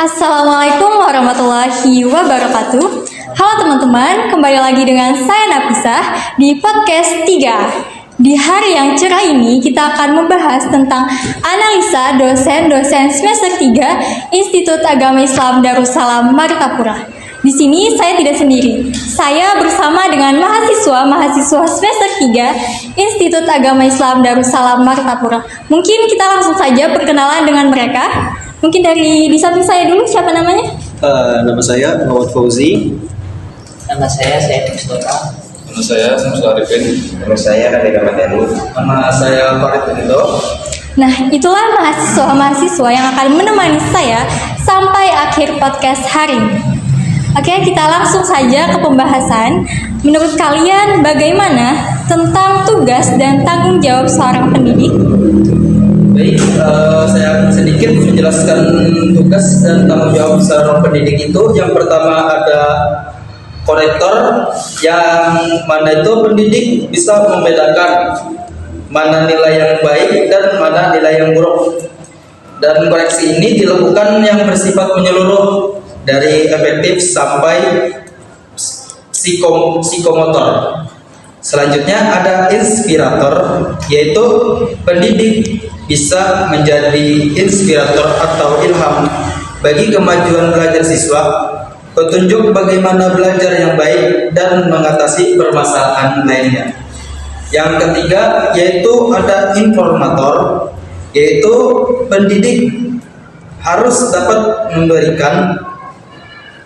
Assalamualaikum warahmatullahi wabarakatuh. Halo teman-teman, kembali lagi dengan saya Nafisah di podcast 3. Di hari yang cerah ini kita akan membahas tentang analisa dosen-dosen semester 3 Institut Agama Islam Darussalam Martapura. Di sini saya tidak sendiri. Saya bersama dengan mahasiswa semester 3 Institut Agama Islam Darussalam Martapura. Mungkin kita langsung saja perkenalan dengan mereka. Mungkin di samping saya dulu, siapa namanya? Nama saya Muhammad Fauzi. Nama saya Mustafa. Nama saya Samsul Arifin. Nama saya Radika Madani. Nama saya Farid Benito. Nah, itulah mahasiswa yang akan menemani saya sampai akhir podcast hari ini. Oke, kita langsung saja ke pembahasan. Menurut kalian bagaimana tentang tugas dan tanggung jawab seorang pendidik? Baik, saya akan sedikit menjelaskan tugas dan tanggung jawab seorang pendidik itu. Yang pertama ada korektor, yang mana itu pendidik bisa membedakan mana nilai yang baik dan mana nilai yang buruk. Dan koreksi ini dilakukan yang bersifat menyeluruh dari efektif sampai psikomotor. Selanjutnya ada inspirator, yaitu pendidik bisa menjadi inspirator atau ilham bagi kemajuan belajar siswa, petunjuk bagaimana belajar yang baik dan mengatasi permasalahan lainnya. Yang ketiga yaitu ada informator, yaitu pendidik harus dapat memberikan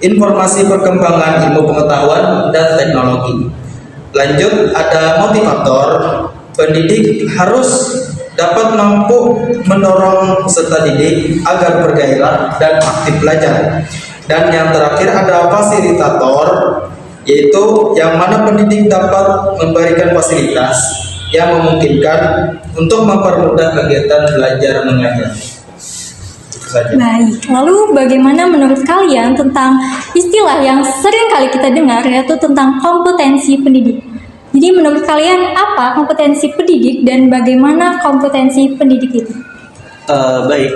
informasi perkembangan ilmu pengetahuan dan teknologi. Lanjut ada motivator, pendidik harus dapat mampu mendorong peserta didik agar bergairah dan aktif belajar. Dan yang terakhir ada fasilitator, yaitu yang mana pendidik dapat memberikan fasilitas yang memungkinkan untuk mempermudah kegiatan belajar mengajar. Baik, lalu bagaimana menurut kalian tentang istilah yang sering kali kita dengar, yaitu tentang kompetensi pendidik? Jadi menurut kalian apa kompetensi pendidik dan bagaimana kompetensi pendidik itu? Baik,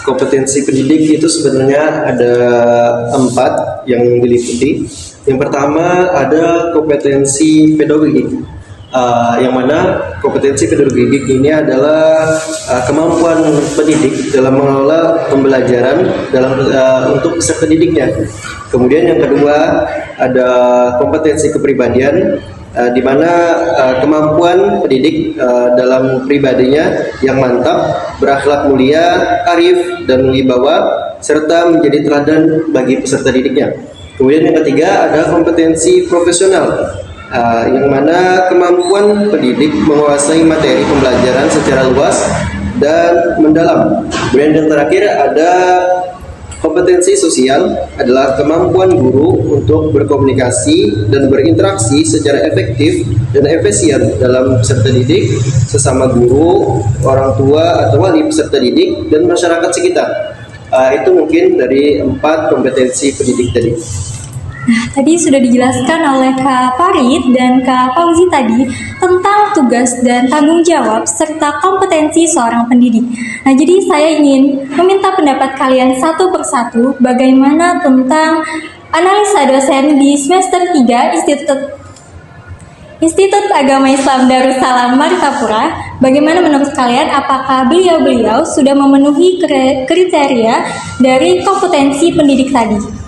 kompetensi pendidik itu sebenarnya ada 4 yang diliputi. Yang pertama ada kompetensi pedagogik. Yang mana kompetensi pedagogik ini adalah kemampuan pendidik dalam mengelola pembelajaran untuk peserta didiknya. Kemudian yang kedua ada kompetensi kepribadian, di mana kemampuan pendidik dalam pribadinya yang mantap, berakhlak mulia, arif dan wibawa, serta menjadi teladan bagi peserta didiknya. Kemudian yang ketiga ada kompetensi profesional, yang mana kemampuan pendidik menguasai materi pembelajaran secara luas dan mendalam. Kemudian yang terakhir ada kompetensi sosial, adalah kemampuan guru untuk berkomunikasi dan berinteraksi secara efektif dan efisien dalam peserta didik, sesama guru, orang tua atau wali peserta didik, dan masyarakat sekitar. Itu mungkin dari 4 kompetensi pendidik tadi. Nah, tadi sudah dijelaskan oleh Kak Farid dan Kak Fauzi tadi tentang tugas dan tanggung jawab serta kompetensi seorang pendidik. Nah, jadi saya ingin meminta pendapat kalian satu persatu bagaimana tentang analisa dosen di semester 3 Institut Agama Islam Darussalam Martapura. Bagaimana menurut kalian, apakah beliau-beliau sudah memenuhi kriteria dari kompetensi pendidik tadi?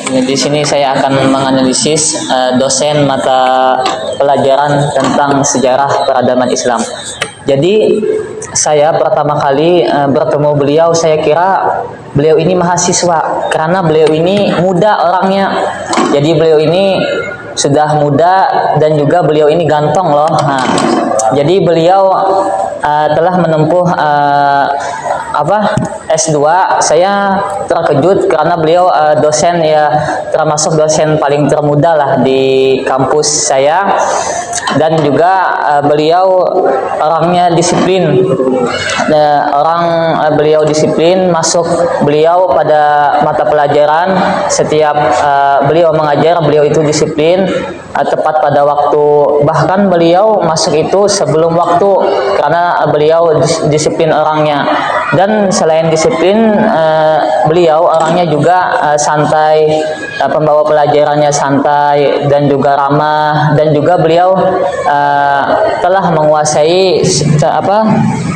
Di sini saya akan menganalisis dosen mata pelajaran tentang sejarah peradaban Islam. Jadi saya pertama kali bertemu beliau, saya kira beliau ini mahasiswa karena beliau ini muda orangnya. Jadi beliau ini sudah muda dan juga beliau ini ganteng loh. Nah, jadi beliau telah menempuh S2. Saya terkejut karena beliau dosen ya, termasuk dosen paling termuda lah di kampus saya, dan juga beliau orangnya disiplin. Beliau disiplin, masuk beliau pada mata pelajaran setiap beliau mengajar, beliau itu disiplin, tepat pada waktu, bahkan beliau masuk itu sebelum waktu karena beliau disiplin orangnya. Dan selain disiplin, beliau orangnya juga santai, pembawa pelajarannya santai dan juga ramah, dan juga beliau telah menguasai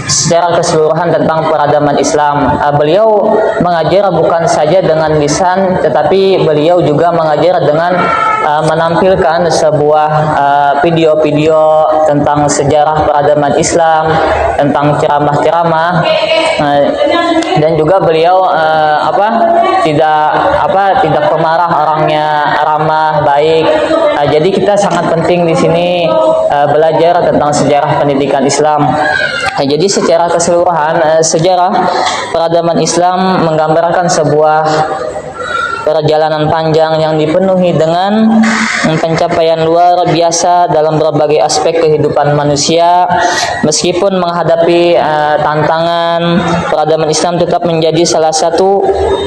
secara keseluruhan tentang peradaban Islam. Beliau mengajar bukan saja dengan lisan, tetapi beliau juga mengajar dengan menampilkan sebuah video-video tentang sejarah peradaban Islam, tentang ceramah-ceramah, dan juga beliau tidak pemarah, orangnya ramah, baik. Jadi kita sangat penting di sini belajar tentang sejarah pendidikan Islam. Jadi secara keseluruhan sejarah peradaban Islam menggambarkan sebuah perjalanan panjang yang dipenuhi dengan pencapaian luar biasa dalam berbagai aspek kehidupan manusia. Meskipun menghadapi tantangan, peradaban Islam tetap menjadi salah satu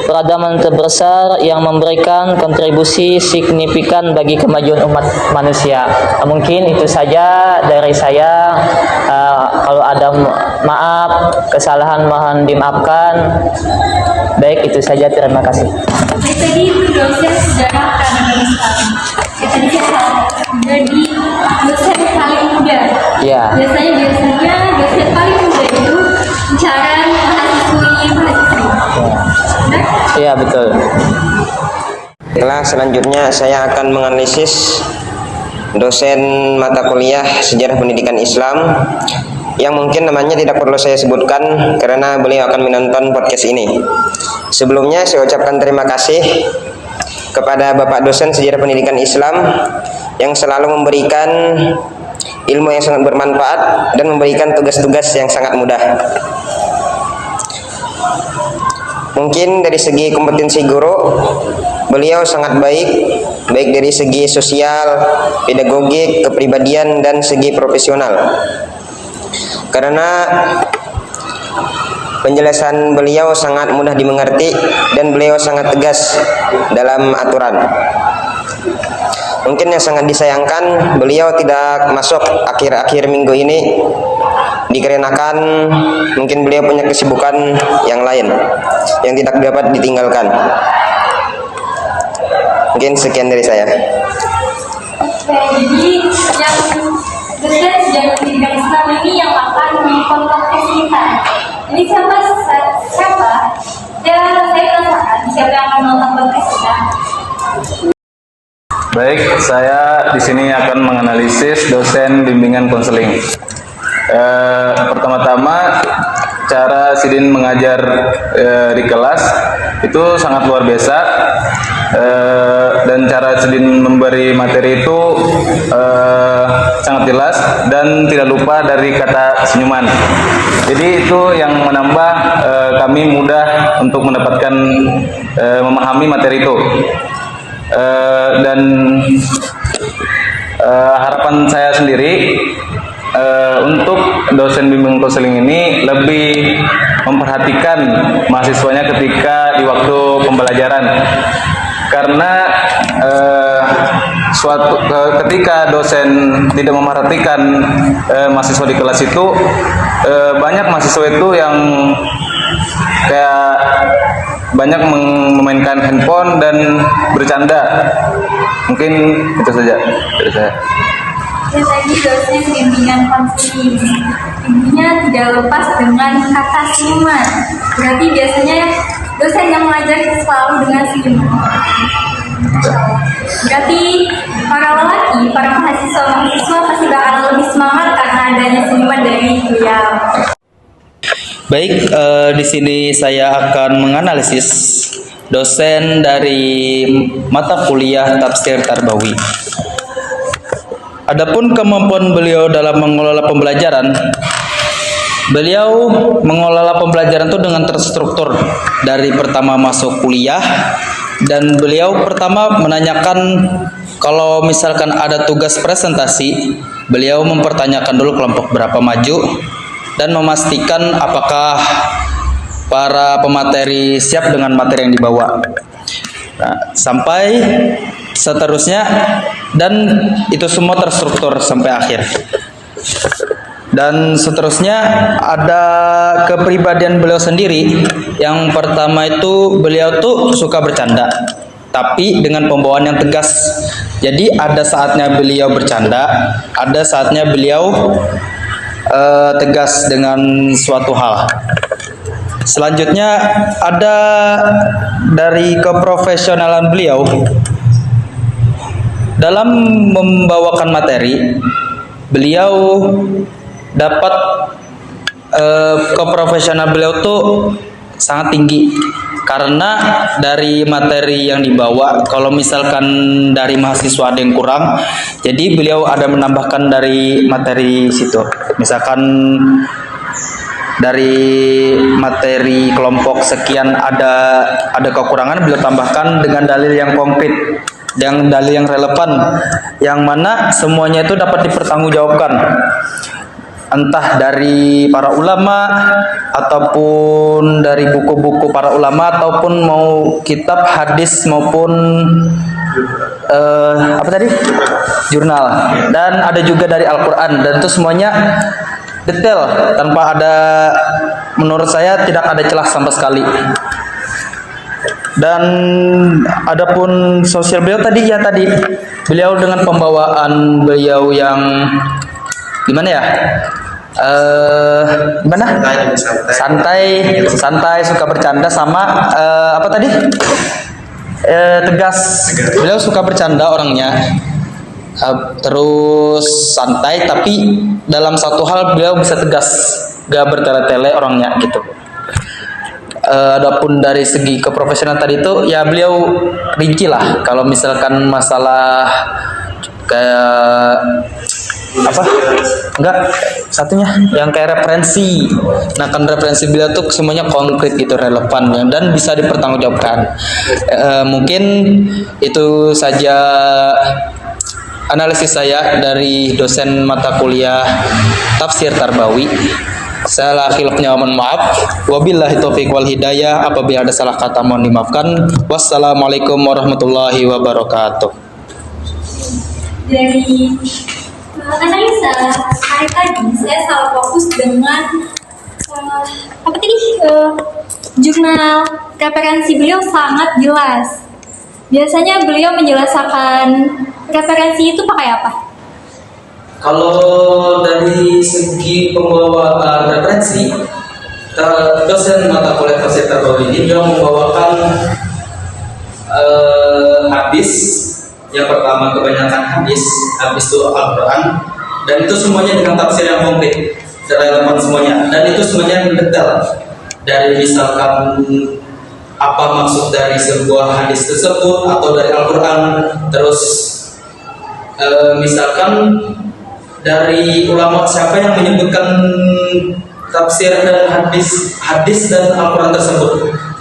peradaban terbesar yang memberikan kontribusi signifikan bagi kemajuan umat manusia. Mungkin itu saja dari saya. Kalau ada maaf, kesalahan mohon dimaafkan. Baik, itu saja. Terima kasih. Tadi itu dosen sejarah peradaban Islam. Tadi saya salah. Jadi dosen paling muda. Ya. Biasanya dosen paling muda itu bicara mahasiswi. Iya, betul. Baiklah, selanjutnya saya akan menganalisis dosen mata kuliah Sejarah Pendidikan Islam yang mungkin namanya tidak perlu saya sebutkan karena beliau akan menonton podcast ini. Sebelumnya saya ucapkan terima kasih kepada Bapak dosen Sejarah Pendidikan Islam yang selalu memberikan ilmu yang sangat bermanfaat dan memberikan tugas-tugas yang sangat mudah. Mungkin dari segi kompetensi guru, beliau sangat baik dari segi sosial, pedagogik, kepribadian, dan segi profesional. Karena penjelasan beliau sangat mudah dimengerti dan beliau sangat tegas dalam aturan. Mungkin yang sangat disayangkan beliau tidak masuk akhir-akhir minggu ini dikarenakan mungkin beliau punya kesibukan yang lain yang tidak dapat ditinggalkan. Mungkin sekian dari saya. Jadi yang dosen sejarah pendidikan Islam ini yang akan mengkontak kita. Ini siapa? Ya, saya penasaran siapa yang akan menonton podcast kita. Baik, saya di sini akan menganalisis dosen bimbingan konseling. Pertama-tama, cara Sidin mengajar di kelas itu sangat luar biasa, dan cara Sidin memberi materi itu sangat jelas dan tidak lupa dari kata senyuman. Jadi itu yang menambah kami mudah untuk mendapatkan memahami materi itu. Dan harapan saya sendiri untuk dosen bimbingan konseling ini lebih memperhatikan mahasiswanya ketika di waktu pembelajaran, karena ketika dosen tidak memperhatikan mahasiswa di kelas itu, banyak mahasiswa itu yang kayak banyak memainkan handphone dan bercanda. Mungkin itu saja dari saya. Ya, tadi dosen bimbingan konseling, intinya tidak lepas dengan kata senyuman. Berarti biasanya dosen yang mengajar itu selalu dengan senyuman. Berarti para lelaki, para mahasiswa pasti bakal lebih semangat karena adanya senyuman dari beliau. Baik, di sini saya akan menganalisis dosen dari mata kuliah Tafsir Tarbawi. Adapun kemampuan beliau dalam mengelola pembelajaran, beliau mengelola pembelajaran itu dengan terstruktur dari pertama masuk kuliah, dan beliau pertama menanyakan kalau misalkan ada tugas presentasi, beliau mempertanyakan dulu kelompok berapa maju dan memastikan apakah para pemateri siap dengan materi yang dibawa. Nah, sampai seterusnya, dan itu semua terstruktur sampai akhir. Dan seterusnya ada kepribadian beliau sendiri. Yang pertama itu beliau tuh suka bercanda, tapi dengan pembawaan yang tegas. Jadi ada saatnya beliau bercanda, ada saatnya beliau tegas dengan suatu hal. Selanjutnya ada dari keprofesionalan beliau dalam membawakan materi. Beliau dapat keprofesional beliau tuh sangat tinggi karena dari materi yang dibawa, kalau misalkan dari mahasiswa ada yang kurang, jadi beliau ada menambahkan dari materi situ. Misalkan dari materi kelompok sekian ada kekurangan, beliau tambahkan dengan dalil yang konkret, yang dalil yang relevan, yang mana semuanya itu dapat dipertanggungjawabkan, entah dari para ulama ataupun dari buku-buku para ulama ataupun mau kitab hadis maupun jurnal, dan ada juga dari Al-Quran, dan itu semuanya detail tanpa ada, menurut saya tidak ada celah sama sekali. Dan adapun sosial beliau tadi beliau dengan pembawaan beliau yang gimana ya, santai, suka bercanda, sama tegas. Beliau suka bercanda orangnya, terus santai, tapi dalam satu hal beliau bisa tegas, gak bertele-tele orangnya gitu. Adapun dari segi keprofesionalan tadi itu ya beliau rinci lah. Kalau misalkan masalah kayak satunya yang kayak referensi. Nah, kan referensi beliau tuh semuanya konkret gitu, relevan dan bisa dipertanggungjawabkan. Mungkin itu saja analisis saya dari dosen mata kuliah Tafsir Tarbawi. Saya khilafnya mohon maaf. Wabillahi taufiq wal hidayah. Apabila ada salah kata mohon dimaafkan. Wassalamualaikum warahmatullahi wabarakatuh. Dari analisa hari tadi saya salah fokus dengan jurnal referensi beliau sangat jelas. Biasanya beliau menjelaskan referensi itu pakai apa? Kalau dari segi pembawaan referensi, dosen mata kuliah Tafsir Tarbawi ini dia membawakan hadis. Yang pertama kebanyakan hadis itu Al-Quran, dan itu semuanya dengan tafsir yang konkret, relevan semuanya, dan itu semuanya mendetail. Dari misalkan apa maksud dari sebuah hadis tersebut atau dari Al-Quran, terus misalkan dari ulama siapa yang menyebutkan tafsir dan hadis dan Al-Quran tersebut.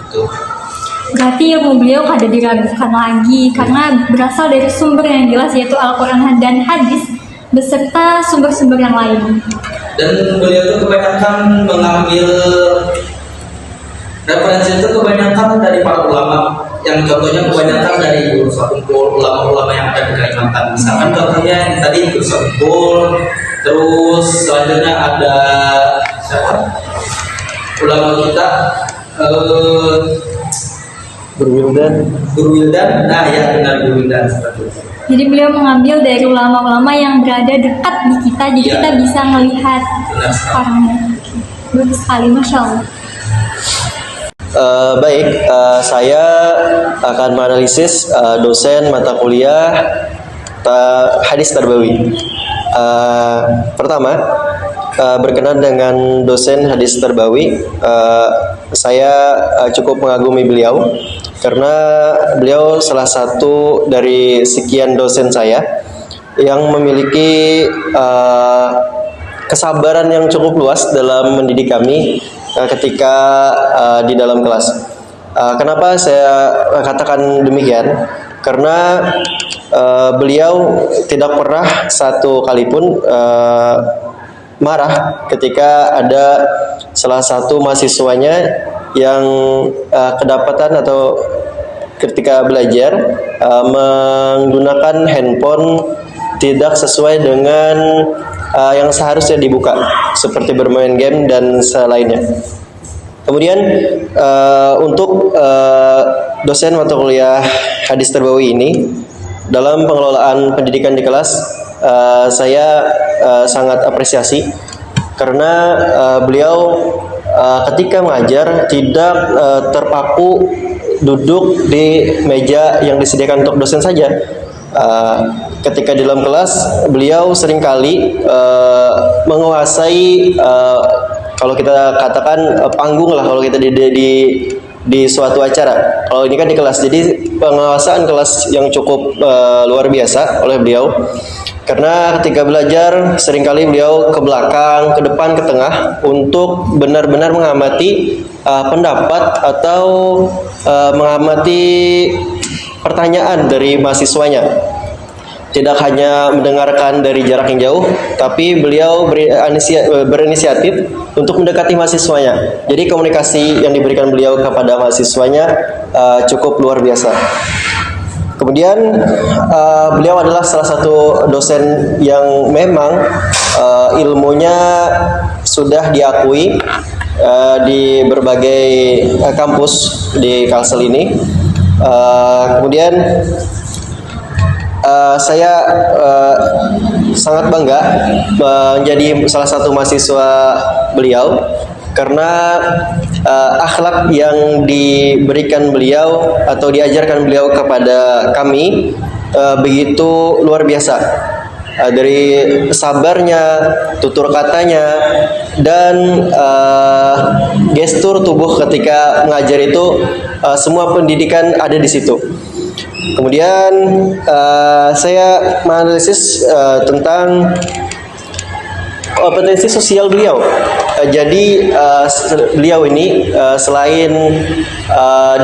Gitu. Berarti ilmu beliau kada diragukan lagi karena berasal dari sumber yang jelas, yaitu Al-Quran dan hadis beserta sumber-sumber yang lain. Dan beliau itu kebanyakan mengambil referensi itu kebanyakan dari para ulama, yang contohnya kebanyakan dari ulama-ulama yang ada di Kalimantan. Misalkan contohnya yang tadi Ustaz Unggul, terus selanjutnya ada ulama kita Guru Wildan, nah ya benar Guru Wildan seperti itu. Jadi beliau mengambil dari ulama-ulama yang berada dekat di kita, jadi kita bisa melihat orangnya. Bagus sekali, Masya Allah. Saya akan menganalisis dosen mata kuliah Hadis Tarbawi. Pertama, berkenan dengan dosen Hadis Tarbawi, saya cukup mengagumi beliau karena beliau salah satu dari sekian dosen saya yang memiliki kesabaran yang cukup luas dalam mendidik kami ketika di dalam kelas. Kenapa saya katakan demikian? Karena beliau tidak pernah satu kali pun marah ketika ada salah satu mahasiswanya yang kedapatan atau ketika belajar menggunakan handphone tidak sesuai dengan yang seharusnya dibuka, seperti bermain game dan selainnya. Kemudian untuk dosen mata kuliah hadis terbawi ini, dalam pengelolaan pendidikan di kelas, saya sangat apresiasi karena beliau ketika mengajar tidak terpaku duduk di meja yang disediakan untuk dosen saja. Ketika di dalam kelas, beliau seringkali menguasai kalau kita katakan panggung lah, kalau kita di suatu acara. Kalau ini kan di kelas, jadi penguasaan kelas yang cukup luar biasa oleh beliau. Karena ketika belajar, seringkali beliau ke belakang, ke depan, ke tengah untuk benar-benar mengamati pendapat atau mengamati pertanyaan dari mahasiswanya. Tidak hanya mendengarkan dari jarak yang jauh, tapi beliau berinisiatif untuk mendekati mahasiswanya. Jadi komunikasi yang diberikan beliau kepada mahasiswanya cukup luar biasa. Kemudian beliau adalah salah satu dosen yang memang ilmunya sudah diakui di berbagai kampus di Kalsel ini. Kemudian saya sangat bangga menjadi salah satu mahasiswa beliau karena akhlak yang diberikan beliau atau diajarkan beliau kepada kami begitu luar biasa. Dari sabarnya, tutur katanya, dan gestur tubuh ketika mengajar itu, semua pendidikan ada di situ. Kemudian saya menganalisis tentang kompetensi sosial beliau. Jadi beliau ini selain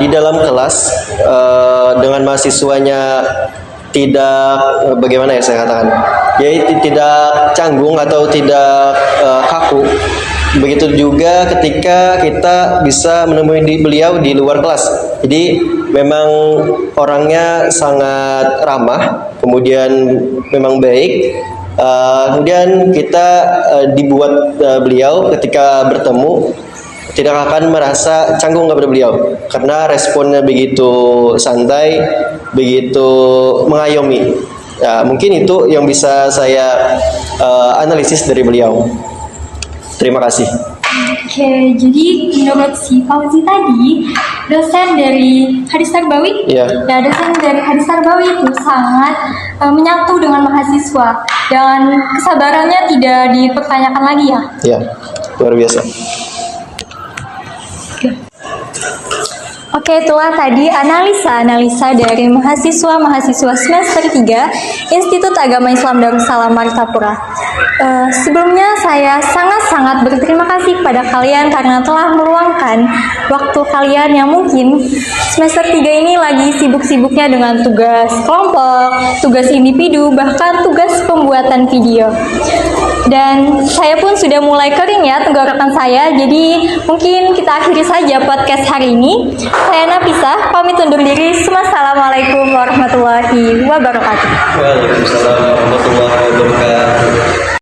di dalam kelas dengan mahasiswanya tidak bagaimana ya saya katakan, jadi tidak canggung atau tidak kaku. Begitu juga ketika kita bisa menemui beliau di luar kelas. Jadi memang orangnya sangat ramah, kemudian memang baik. Kemudian kita dibuat beliau ketika bertemu tidak akan merasa canggung kepada beliau karena responnya begitu santai, begitu mengayomi. Ya, mungkin itu yang bisa saya analisis dari beliau. Terima kasih. Oke, jadi menurut si Fauzi tadi, dosen dari hadis terbawi, Iya. ya dosen dari hadis terbawi itu sangat menyatu dengan mahasiswa dan kesabarannya tidak dipertanyakan lagi ya. Ya, luar biasa. Oke, itulah tadi analisa dari mahasiswa semester 3 Institut Agama Islam Darussalam Martapura. Sebelumnya saya sangat berterima kasih kepada kalian karena telah meluangkan waktu kalian yang mungkin semester 3 ini lagi sibuk-sibuknya dengan tugas kelompok, tugas individu, bahkan tugas pembuatan video. Dan saya pun sudah mulai kering ya tenggorokan saya, jadi mungkin kita akhiri saja podcast hari ini. Saya Nafisah, pamit undur diri. Wassalamualaikum warahmatullahi wabarakatuh. Waalaikumsalam warahmatullahi wabarakatuh.